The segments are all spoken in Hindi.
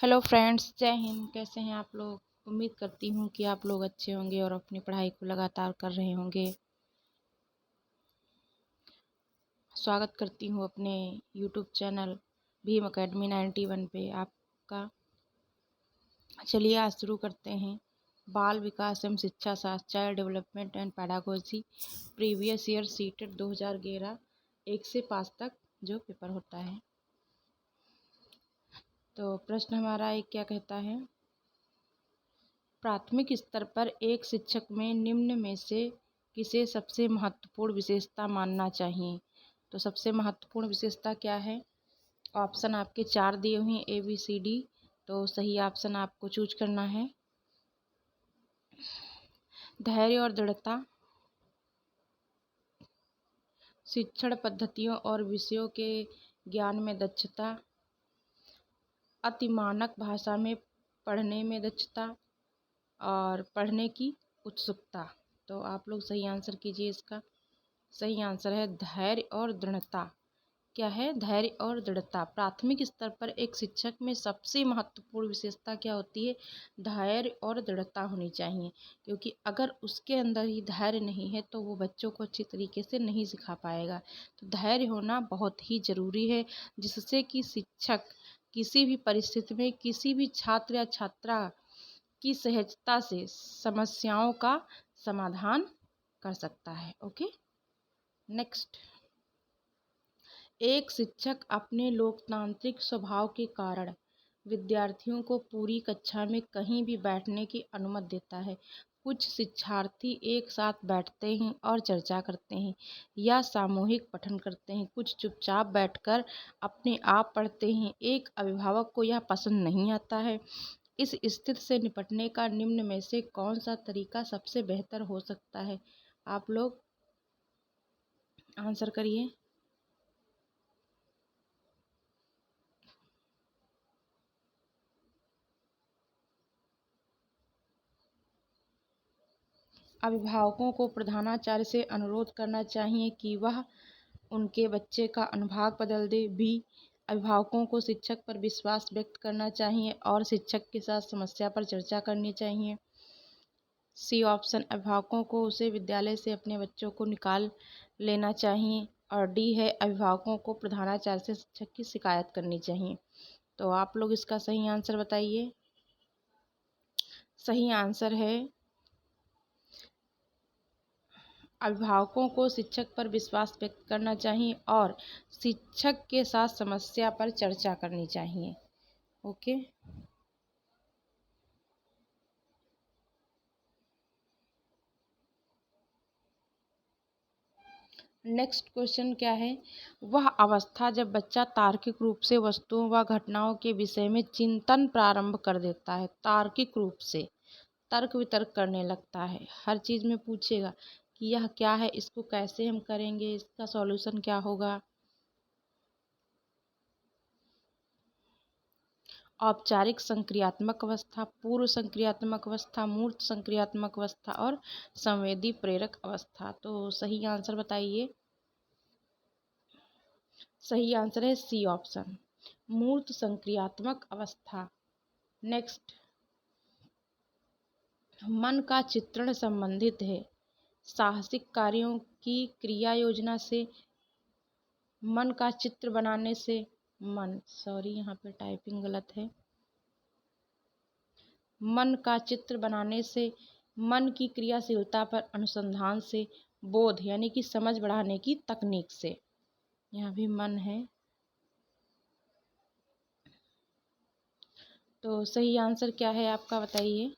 हेलो फ्रेंड्स, जय हिंद। कैसे हैं आप लोग? उम्मीद करती हूँ कि आप लोग अच्छे होंगे और अपनी पढ़ाई को लगातार कर रहे होंगे। स्वागत करती हूँ अपने यूट्यूब चैनल भीम अकेडमी 91 पे आपका। चलिए आज शुरू करते हैं। बाल विकास एवं शिक्षा शास्त्र, child development and pedagogy, previous year CTET 2011 1 से 5 तक जो पेपर होता है। तो प्रश्न हमारा एक क्या कहता है? प्राथमिक स्तर पर एक शिक्षक में निम्न में से किसे सबसे महत्वपूर्ण विशेषता मानना चाहिए? तो सबसे महत्वपूर्ण विशेषता क्या है? ऑप्शन आपके 4 दिए हुए हैं, ABCD। तो सही ऑप्शन आपको चूज करना है। धैर्य और दृढ़ता, शिक्षण पद्धतियों और विषयों के ज्ञान में दक्षता, अति मानक भाषा में पढ़ने में दक्षता और पढ़ने की उत्सुकता। तो आप लोग सही आंसर कीजिए। इसका सही आंसर है धैर्य और दृढ़ता। क्या है? धैर्य और दृढ़ता। प्राथमिक स्तर पर एक शिक्षक में सबसे महत्वपूर्ण विशेषता क्या होती है? धैर्य और दृढ़ता होनी चाहिए, क्योंकि अगर उसके अंदर ही धैर्य नहीं है तो वो बच्चों को अच्छी तरीके से नहीं सिखा पाएगा। तो धैर्य होना बहुत ही ज़रूरी है, जिससे कि शिक्षक किसी भी परिस्थिति में किसी भी छात्र या छात्रा की सहजता से समस्याओं का समाधान कर सकता है। Okay, next. एक शिक्षक अपने लोकतांत्रिक स्वभाव के कारण विद्यार्थियों को पूरी कक्षा में कहीं भी बैठने की अनुमति देता है। कुछ शिक्षार्थी एक साथ बैठते हैं और चर्चा करते हैं या सामूहिक पठन करते हैं, कुछ चुपचाप बैठकर अपने आप पढ़ते हैं। एक अभिभावक को यह पसंद नहीं आता है। इस स्थिति से निपटने का निम्न में से कौन सा तरीका सबसे बेहतर हो सकता है? आप लोग आंसर करिए। अभिभावकों को प्रधानाचार्य से अनुरोध करना चाहिए कि वह उनके बच्चे का अनुभाग बदल दे। बी, अभिभावकों को शिक्षक पर विश्वास व्यक्त करना चाहिए और शिक्षक के साथ समस्या पर चर्चा करनी चाहिए। सी ऑप्शन, अभिभावकों को उसे विद्यालय से अपने बच्चों को निकाल लेना चाहिए। और डी है, अभिभावकों को प्रधानाचार्य से शिक्षक की शिकायत करनी चाहिए। तो आप लोग इसका सही आंसर बताइए। सही आंसर है, अभिभावकों को शिक्षक पर विश्वास व्यक्त करना चाहिए और शिक्षक के साथ समस्या पर चर्चा करनी चाहिए। ओके, नेक्स्ट क्वेश्चन क्या है? वह अवस्था जब बच्चा तार्किक रूप से वस्तुओं व घटनाओं के विषय में चिंतन प्रारंभ कर देता है। तार्किक रूप से तर्क वितर्क करने लगता है। हर चीज़ में पूछेगा कि यह क्या है, इसको कैसे हम करेंगे, इसका सॉल्यूशन क्या होगा। औपचारिक संक्रियात्मक अवस्था, पूर्व संक्रियात्मक अवस्था, मूर्त संक्रियात्मक अवस्था और संवेदी प्रेरक अवस्था। तो सही आंसर बताइए। सही आंसर है सी ऑप्शन, मूर्त संक्रियात्मक अवस्था। नेक्स्ट, मन का चित्रण संबंधित है साहसिक कार्यों की क्रिया योजना से, मन का चित्र बनाने से, यहाँ पे टाइपिंग गलत है। मन का चित्र बनाने से, मन की क्रियाशीलता पर अनुसंधान से, बोध यानी कि समझ बढ़ाने की तकनीक से। यहाँ भी मन है। तो सही आंसर क्या है आपका, बताइए।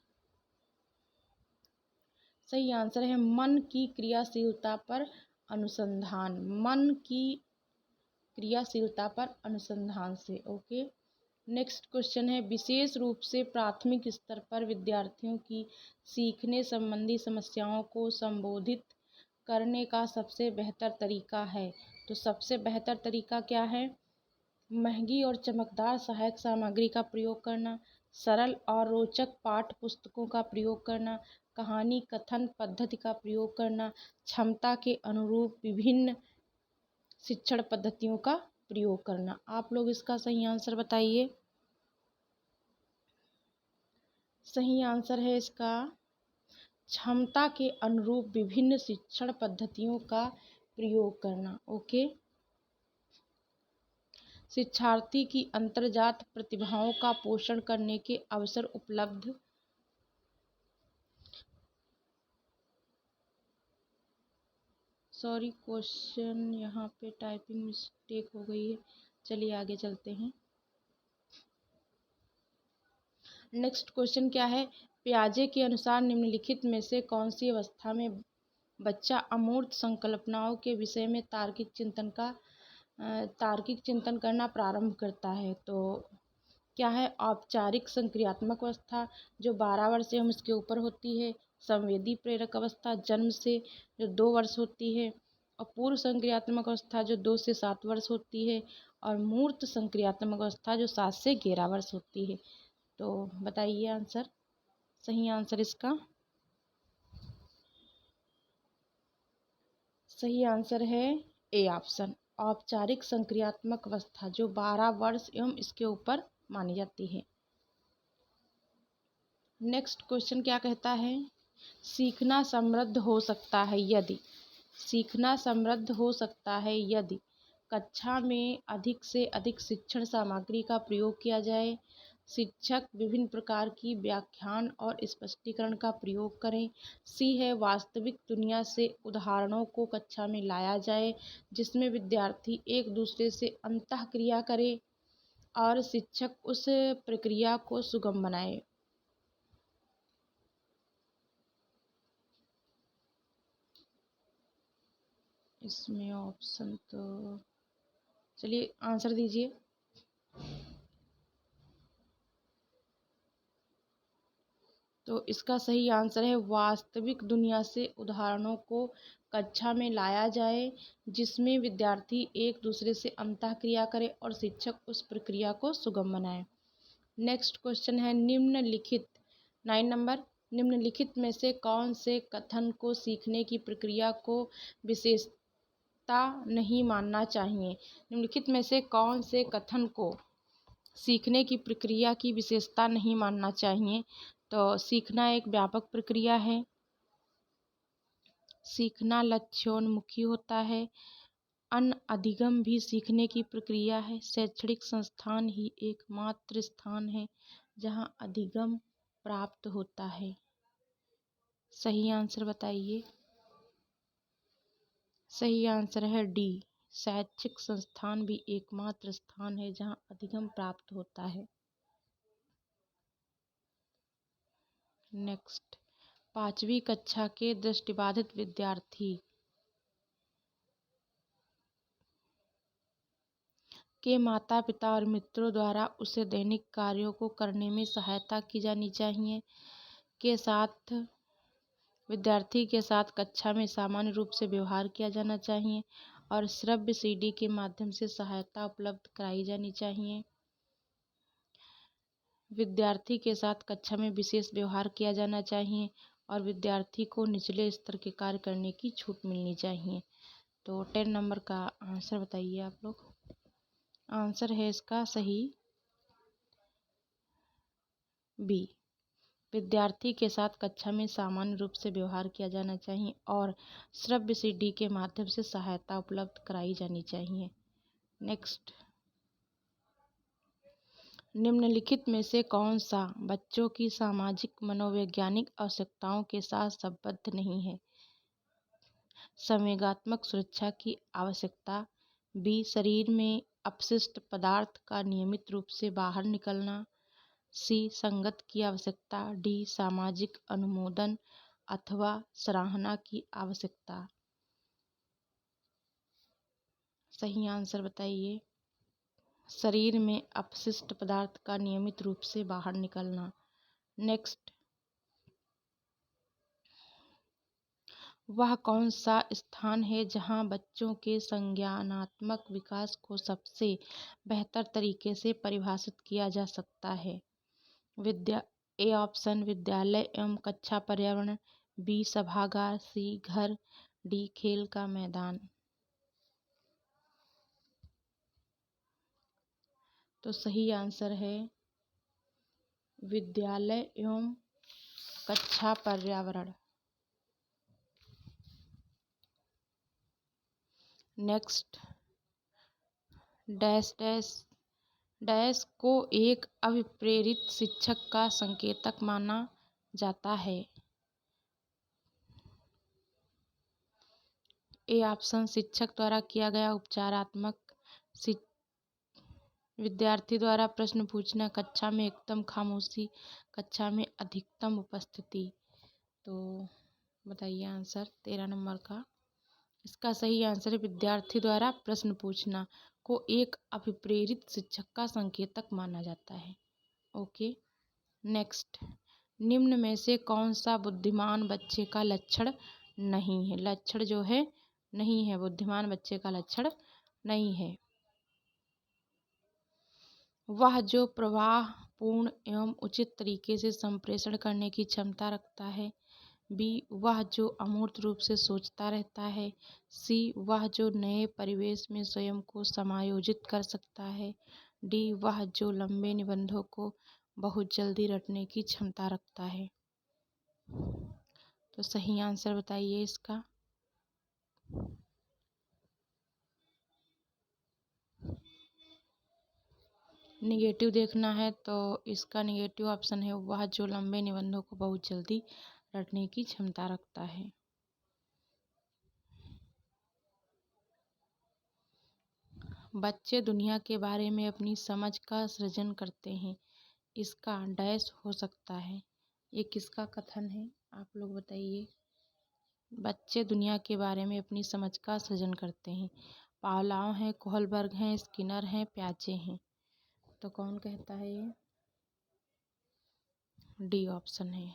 सही आंसर है मन की क्रियाशीलता पर अनुसंधान। मन की क्रियाशीलता पर अनुसंधान से। ओके, नेक्स्ट क्वेश्चन है, विशेष रूप से प्राथमिक स्तर पर विद्यार्थियों की सीखने संबंधी समस्याओं को संबोधित करने का सबसे बेहतर तरीका है। तो सबसे बेहतर तरीका क्या है? महंगी और चमकदार सहायक सामग्री का प्रयोग करना, सरल और रोचक पाठ्य पुस्तकों का प्रयोग करना, कहानी कथन पद्धति का प्रयोग करना, क्षमता के अनुरूप विभिन्न शिक्षण पद्धतियों का प्रयोग करना। आप लोग इसका सही आंसर बताइए। सही आंसर है इसका क्षमता के अनुरूप विभिन्न शिक्षण पद्धतियों का प्रयोग करना। ओके। शिक्षार्थी की अंतर्जात प्रतिभाओं का पोषण करने के अवसर उपलब्ध। सॉरी, क्वेश्चन यहाँ पे टाइपिंग मिस्टेक हो गई है। चलिए आगे चलते हैं। नेक्स्ट क्वेश्चन क्या है? पियाजे के अनुसार निम्नलिखित में से कौन सी अवस्था में बच्चा अमूर्त संकल्पनाओं के विषय में तार्किक चिंतन करना प्रारंभ करता है? तो क्या है? औपचारिक संक्रियात्मक अवस्था जो 12 वर्ष एवं इसके ऊपर होती है, संवेदी प्रेरक अवस्था जन्म से जो 2 वर्ष होती है, और पूर्व संक्रियात्मक अवस्था जो 2 से 7 वर्ष होती है, और मूर्त संक्रियात्मक अवस्था जो 7 से 11 वर्ष होती है। तो बताइए आंसर। सही आंसर इसका सही आंसर है ए ऑप्शन, औपचारिक संक्रियात्मक अवस्था जो 12 वर्ष एवं इसके ऊपर मानी जाती है। नेक्स्ट क्वेश्चन क्या कहता है? सीखना समृद्ध हो सकता है यदि सीखना समृद्ध हो सकता है यदि कक्षा में अधिक से अधिक शिक्षण सामग्री का प्रयोग किया जाए, शिक्षक विभिन्न प्रकार की व्याख्यान और स्पष्टीकरण का प्रयोग करें। सी है वास्तविक दुनिया से उदाहरणों को कक्षा में लाया जाए जिसमें विद्यार्थी एक दूसरे से अंतःक्रिया करे और शिक्षक उस प्रक्रिया को सुगम बनाए। इसमें ऑप्शन तो चलिए आंसर दीजिए। तो इसका सही आंसर है वास्तविक दुनिया से उदाहरणों को कक्षा में लाया जाए जिसमें विद्यार्थी एक दूसरे से अंतःक्रिया करे और शिक्षक उस प्रक्रिया को सुगम बनाए। नेक्स्ट क्वेश्चन है 9 नंबर, निम्नलिखित में से कौन से कथन को सीखने की प्रक्रिया को विशेषता नहीं मानना चाहिए? निम्नलिखित में से कौन से कथन को सीखने की प्रक्रिया की विशेषता नहीं मानना चाहिए? तो सीखना एक व्यापक प्रक्रिया है, सीखना लक्ष्योन्मुखी होता है, अधिगम भी सीखने की प्रक्रिया है, शैक्षणिक संस्थान ही एकमात्र स्थान है जहां अधिगम प्राप्त होता है। सही आंसर बताइए। सही आंसर है डी, शैक्षिक संस्थान भी एकमात्र स्थान है जहां अधिगम प्राप्त होता है। नेक्स्ट, 5वीं कक्षा के दृष्टिबाधित विद्यार्थी के माता पिता और मित्रों द्वारा उसे दैनिक कार्यों को करने में सहायता की जानी चाहिए। विद्यार्थी के साथ कक्षा में सामान्य रूप से व्यवहार किया जाना चाहिए और श्रव्य सीडी के माध्यम से सहायता उपलब्ध कराई जानी चाहिए। विद्यार्थी के साथ कक्षा में विशेष व्यवहार किया जाना चाहिए और विद्यार्थी को निचले स्तर के कार्य करने की छूट मिलनी चाहिए। तो 10 नंबर का आंसर बताइए आप लोग। आंसर है इसका सही बी, विद्यार्थी के साथ कक्षा में सामान्य रूप से व्यवहार किया जाना चाहिए और श्रव्य सीडी के माध्यम से सहायता उपलब्ध कराई जानी चाहिए। नेक्स्ट, निम्नलिखित में से कौन सा बच्चों की सामाजिक मनोवैज्ञानिक आवश्यकताओं के साथ संबद्ध नहीं है? संवेगात्मक सुरक्षा की आवश्यकता, बी शरीर में अपशिष्ट पदार्थ का नियमित रूप से बाहर निकलना, सी संगत की आवश्यकता, डी सामाजिक अनुमोदन अथवा सराहना की आवश्यकता। सही आंसर बताइए। शरीर में अपशिष्ट पदार्थ का नियमित रूप से बाहर निकलना। नेक्स्ट, वह कौन सा स्थान है जहां बच्चों के संज्ञानात्मक विकास को सबसे बेहतर तरीके से परिभाषित किया जा सकता है? ए ऑप्शन विद्यालय एवं कक्षा पर्यावरण, बी सभागार, सी घर, डी खेल का मैदान। तो सही आंसर है विद्यालय एवं कक्षा पर्यावरण। नेक्स्ट, डैश डैश डैश को एक अभिप्रेरित शिक्षक का संकेतक माना जाता है। ए ऑप्शन शिक्षक द्वारा किया गया उपचारात्मक, विद्यार्थी द्वारा प्रश्न पूछना, कक्षा में एकदम खामोशी, कक्षा में अधिकतम उपस्थिति। तो बताइए आंसर 13 नंबर का। इसका सही आंसर है विद्यार्थी द्वारा प्रश्न पूछना को एक अभिप्रेरित शिक्षक का संकेतक माना जाता है। ओके, नेक्स्ट, निम्न में से कौन सा बुद्धिमान बच्चे का लक्षण नहीं है? लक्षण जो है नहीं है, बुद्धिमान बच्चे का लक्षण नहीं है। वह जो प्रवाह पूर्ण एवं उचित तरीके से संप्रेषण करने की क्षमता रखता है। बी, वह जो अमूर्त रूप से सोचता रहता है। सी, वह जो नए परिवेश में स्वयं को समायोजित कर सकता है। डी, वह जो लंबे निबंधों को बहुत जल्दी रटने की क्षमता रखता है। तो सही आंसर बताइए इसका। निगेटिव देखना है तो इसका निगेटिव ऑप्शन है वह जो लंबे निबंधों को बहुत जल्दी रटने की क्षमता रखता है। बच्चे दुनिया के बारे में अपनी समझ का सृजन करते हैं। इसका डैश हो सकता है। ये किसका कथन है आप लोग बताइए। बच्चे दुनिया के बारे में अपनी समझ का सृजन करते हैं। पावलोव हैं, कोहलबर्ग हैं, स्किनर हैं, प्याजे हैं। तो कौन कहता है ये? डी ऑप्शन है,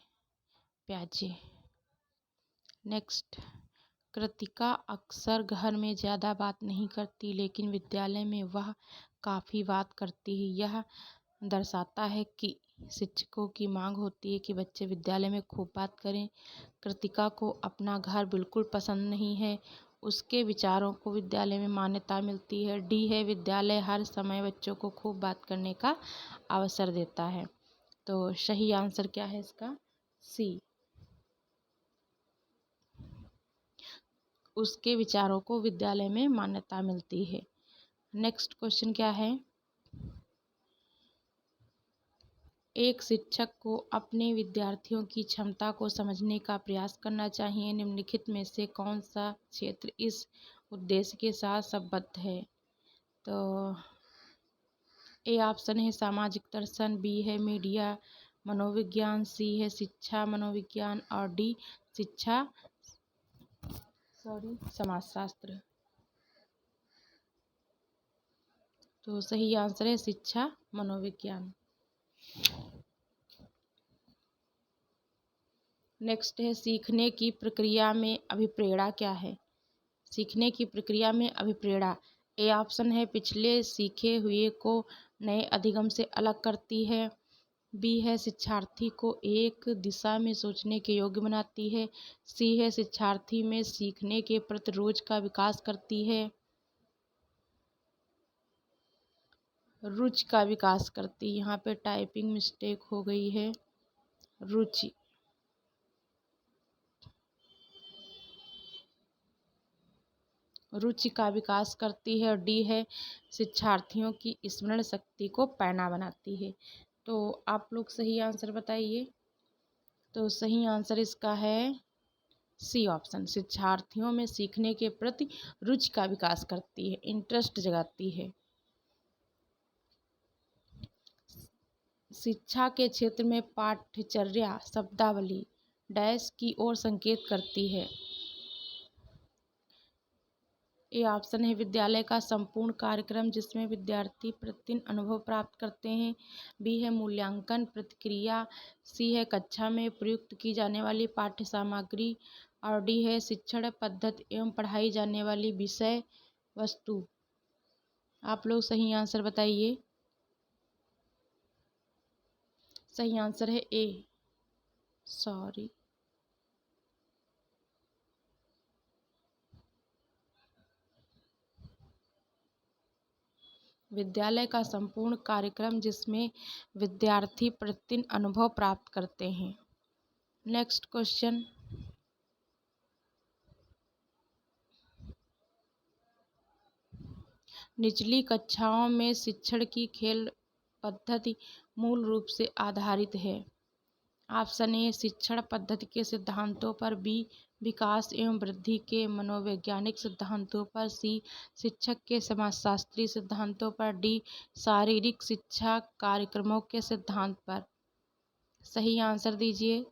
प्याजे। नेक्स्ट, कृतिका अक्सर घर में ज़्यादा बात नहीं करती लेकिन विद्यालय में वह काफ़ी बात करती है। यह दर्शाता है कि शिक्षकों की मांग होती है कि बच्चे विद्यालय में खूब बात करें। कृतिका को अपना घर बिल्कुल पसंद नहीं है। उसके विचारों को विद्यालय में मान्यता मिलती है। डी है, विद्यालय हर समय बच्चों को खूब बात करने का अवसर देता है। तो सही आंसर क्या है इसका? सी, उसके विचारों को विद्यालय में मान्यता मिलती है। नेक्स्ट क्वेश्चन क्या है? एक शिक्षक को अपने विद्यार्थियों की क्षमता को समझने का प्रयास करना चाहिए। निम्नलिखित में से कौन सा क्षेत्र इस उद्देश्य के साथ संबद्ध है? तो ए ऑप्शन है सामाजिक दर्शन, बी है मीडिया मनोविज्ञान, सी है शिक्षा मनोविज्ञान और डी समाजशास्त्र। तो सही आंसर है शिक्षा मनोविज्ञान। नेक्स्ट है, सीखने की प्रक्रिया में अभिप्रेरणा क्या है? सीखने की प्रक्रिया में अभिप्रेरणा। ए ऑप्शन है पिछले सीखे हुए को नए अधिगम से अलग करती है। बी है शिक्षार्थी को एक दिशा में सोचने के योग्य बनाती है। सी है शिक्षार्थी में सीखने के प्रति रुचि का विकास करती है। रुचि का विकास करती, यहाँ पे टाइपिंग मिस्टेक हो गई है। रुचि। रुचि का विकास करती है और डी है शिक्षार्थियों की स्मरण शक्ति को पैना बनाती है। तो आप लोग सही आंसर बताइए। तो सही आंसर इसका है सी ऑप्शन, शिक्षार्थियों में सीखने के प्रति रुचि का विकास करती है, इंटरेस्ट जगाती है। शिक्षा के क्षेत्र में पाठ्यचर्या शब्दावली डैश की ओर संकेत करती है। ए ऑप्शन है विद्यालय का संपूर्ण कार्यक्रम जिसमें विद्यार्थी प्रतिदिन अनुभव प्राप्त करते हैं। बी है मूल्यांकन प्रतिक्रिया। सी है कक्षा में प्रयुक्त की जाने वाली पाठ्य सामग्री और डी है शिक्षण पद्धति एवं पढ़ाई जाने वाली विषय वस्तु। आप लोग सही आंसर बताइए। सही आंसर है ए, विद्यालय का संपूर्ण कार्यक्रम जिसमें विद्यार्थी प्रतिदिन अनुभव प्राप्त करते हैं। नेक्स्ट क्वेश्चन, निचली कक्षाओं में शिक्षण की खेल पद्धति मूल रूप से आधारित है। ऑप्शन ए शिक्षण पद्धति के सिद्धांतों पर, बी विकास एवं वृद्धि के मनोवैज्ञानिक सिद्धांतों पर, सी शिक्षक के समाजशास्त्री सिद्धांतों पर, डी शारीरिक शिक्षा कार्यक्रमों के सिद्धांत पर। सही आंसर दीजिए।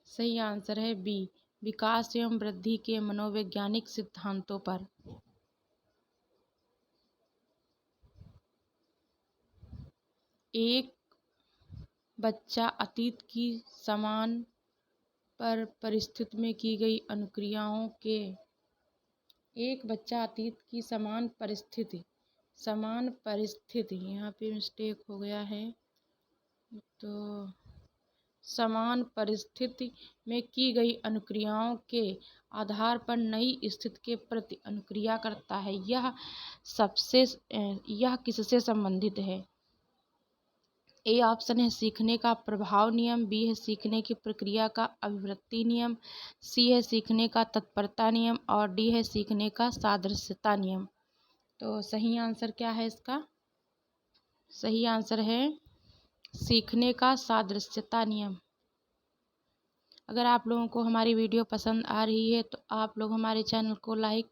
सही आंसर है बी विकास एवं वृद्धि के मनोवैज्ञानिक सिद्धांतों पर। एक बच्चा अतीत की समान परिस्थिति में की गई अनुक्रियाओं के एक बच्चा अतीत की समान परिस्थिति यहाँ पे मिस्टेक हो गया है, तो समान परिस्थिति में की गई अनुक्रियाओं के आधार पर नई स्थिति के प्रति अनुक्रिया करता है। यह किससे संबंधित है? ए ऑप्शन है सीखने का प्रभाव नियम, बी है सीखने की प्रक्रिया का अभिवृत्ति नियम, सी है सीखने का तत्परता नियम और डी है सीखने का सादृश्यता नियम। तो सही आंसर क्या है इसका? सही आंसर है सीखने का सादृश्यता नियम। अगर आप लोगों को हमारी वीडियो पसंद आ रही है तो आप लोग हमारे चैनल को लाइक,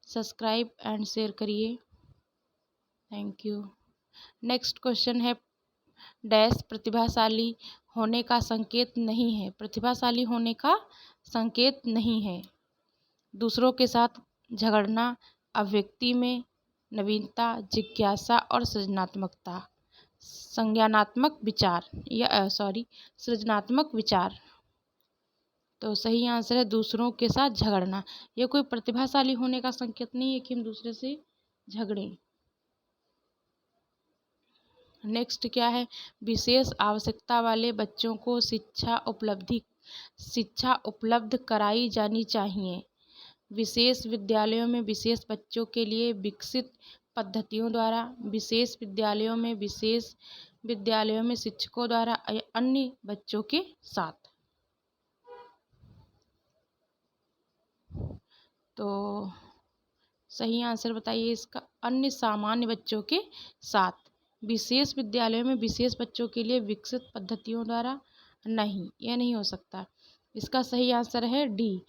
सब्सक्राइब एंड शेयर करिए। Thank you. नेक्स्ट क्वेश्चन है, डैश प्रतिभाशाली होने का संकेत नहीं है। प्रतिभाशाली होने का संकेत नहीं है। दूसरों के साथ झगड़ना, अभिव्यक्ति में नवीनता, जिज्ञासा और सृजनात्मकता, सृजनात्मक विचार। तो सही आंसर है दूसरों के साथ झगड़ना। यह कोई प्रतिभाशाली होने का संकेत नहीं है कि हम दूसरे से झगड़ें। नेक्स्ट क्या है, विशेष आवश्यकता वाले बच्चों को शिक्षा उपलब्ध कराई जानी चाहिए। विशेष विद्यालयों में विशेष बच्चों के लिए विकसित पद्धतियों द्वारा, विशेष विद्यालयों में शिक्षकों द्वारा या अन्य बच्चों के साथ। तो सही आंसर बताइए इसका, अन्य सामान्य बच्चों के साथ। विशेष विद्यालयों में विशेष बच्चों के लिए विकसित पद्धतियों द्वारा नहीं, यह नहीं हो सकता। इसका सही आंसर है डी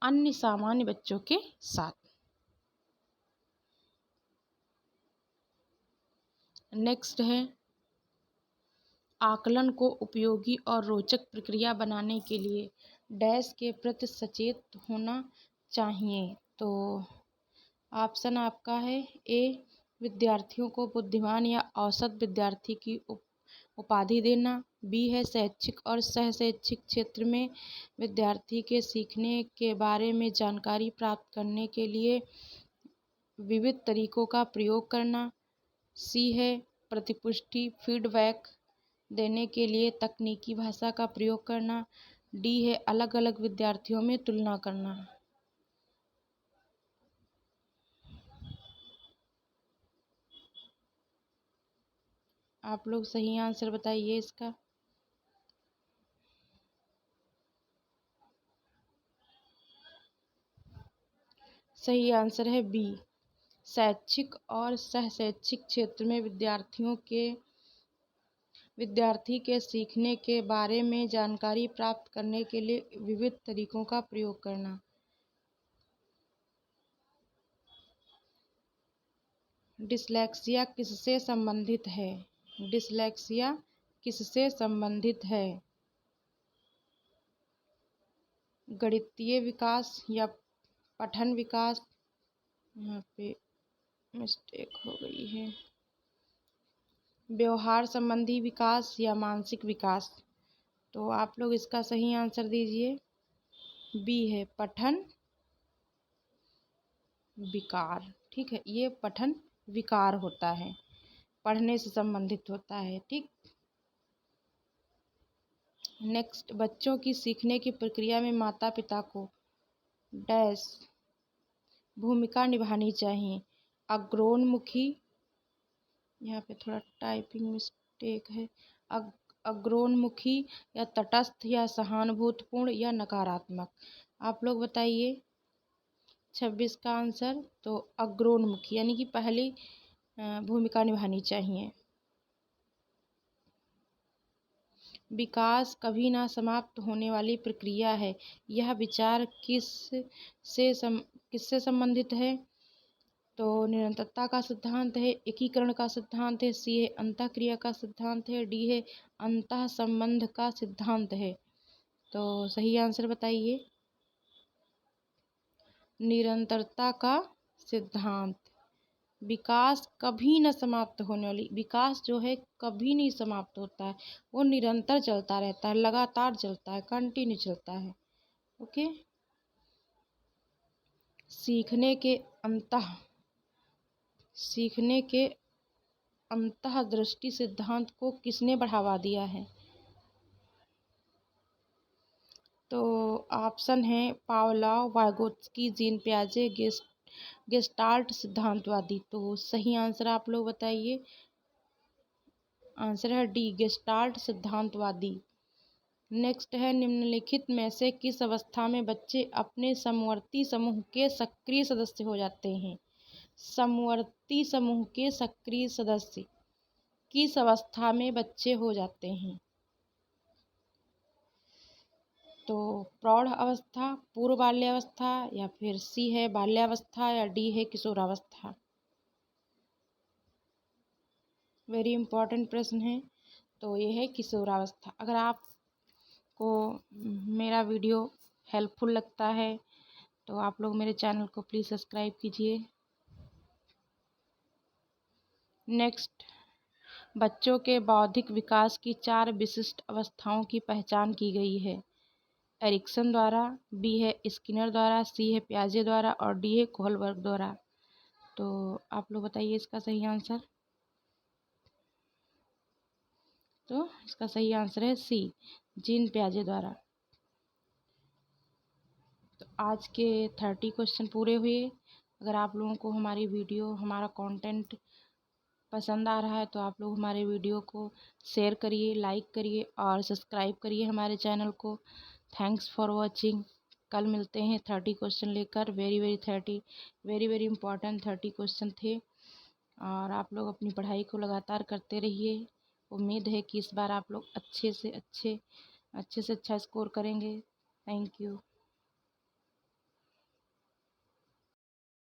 अन्य सामान्य बच्चों के साथ। नेक्स्ट है, आकलन को उपयोगी और रोचक प्रक्रिया बनाने के लिए डैश के प्रति सचेत होना चाहिए। तो ऑप्शन आपका है ए विद्यार्थियों को बुद्धिमान या औसत विद्यार्थी की उपाधि देना, बी है शैक्षिक और सह शैक्षिक क्षेत्र में विद्यार्थी के सीखने के बारे में जानकारी प्राप्त करने के लिए विविध तरीकों का प्रयोग करना, सी है प्रतिपुष्टि फीडबैक देने के लिए तकनीकी भाषा का प्रयोग करना, डी है अलग अलग विद्यार्थियों में तुलना करना। आप लोग सही आंसर बताइए इसका। सही आंसर है बी शैक्षिक और सह शैक्षिक क्षेत्र में विद्यार्थी के सीखने के बारे में जानकारी प्राप्त करने के लिए विविध तरीकों का प्रयोग करना। डिसलेक्सिया किससे संबंधित है? डिसलेक्सिया किससे संबंधित है? गणितीय विकास या पठन विकास? यहाँ पे मिस्टेक हो गई है। व्यवहार संबंधी विकास या मानसिक विकास? तो आप लोग इसका सही आंसर दीजिए। बी है पठन विकार। ठीक है, ये पठन विकार होता है, पढ़ने से संबंधित होता है। ठीक। नेक्स्ट, बच्चों की सीखने की प्रक्रिया में माता पिता को डैश भूमिका निभानी चाहिए। अग्रोन्मुखी, यहाँ पे थोड़ा टाइपिंग मिस्टेक है। अग्रोन्मुखी या तटस्थ या सहानुभूतिपूर्ण या नकारात्मक। आप लोग बताइए 26 का आंसर। तो अग्रोन्मुखी यानी कि पहली भूमिका निभानी चाहिए। विकास कभी ना समाप्त होने वाली प्रक्रिया है। यह विचार किससे संबंधित है? तो निरंतरता का सिद्धांत है, एकीकरण का सिद्धांत है, सी है अंतःक्रिया का सिद्धांत है, डी है अंतः संबंध का सिद्धांत है। तो सही आंसर बताइए। निरंतरता का सिद्धांत। विकास कभी न समाप्त होने वाली, विकास जो है कभी नहीं समाप्त होता है, वो निरंतर चलता रहता है, लगातार चलता है, कंटिन्यू चलता है। ओके। सीखने के अंतःदृष्टि सिद्धांत को किसने बढ़ावा दिया है? तो ऑप्शन है पावलोव, वाइगोत्स्की, जीन पियाजे, गेस्टाल्ट सिद्धांतवादी। तो सही आंसर आप लोग बताइए। आंसर है डी, गेस्टाल्ट सिद्धांतवादी। नेक्स्ट है निम्नलिखित में से किस अवस्था में बच्चे अपने समवर्ती समूह के सक्रिय सदस्य हो जाते हैं? समवर्ती समूह के सक्रिय सदस्य किस अवस्था में बच्चे हो जाते हैं? तो प्रौढ़ अवस्था, पूर्व बाल्यावस्था, या फिर सी है बाल्यावस्था, या डी है किशोरावस्था। वेरी इंपॉर्टेंट प्रश्न है। तो ये है किशोरावस्था। अगर आपको मेरा वीडियो हेल्पफुल लगता है तो आप लोग मेरे चैनल को प्लीज़ सब्सक्राइब कीजिए। नेक्स्ट, बच्चों के बौद्धिक विकास की 4 विशिष्ट अवस्थाओं की पहचान की गई है। एरिक्सन द्वारा, बी है स्किनर द्वारा, सी है पियाजे द्वारा, और डी है कोहलबर्ग द्वारा। तो आप लोग बताइए इसका सही आंसर। तो इसका सही आंसर है सी, जीन पियाजे द्वारा। तो आज के 30 क्वेश्चन पूरे हुए। अगर आप लोगों को हमारी वीडियो, हमारा कंटेंट पसंद आ रहा है तो आप लोग हमारे वीडियो को शेयर करिए, लाइक करिए और सब्सक्राइब करिए हमारे चैनल को। Thanks for watching. कल मिलते हैं 30 क्वेश्चन लेकर। वेरी वेरी इंपॉर्टेंट 30 क्वेश्चन थे और आप लोग अपनी पढ़ाई को लगातार करते रहिए। उम्मीद है कि इस बार आप लोग अच्छे से अच्छा स्कोर करेंगे। Thank you.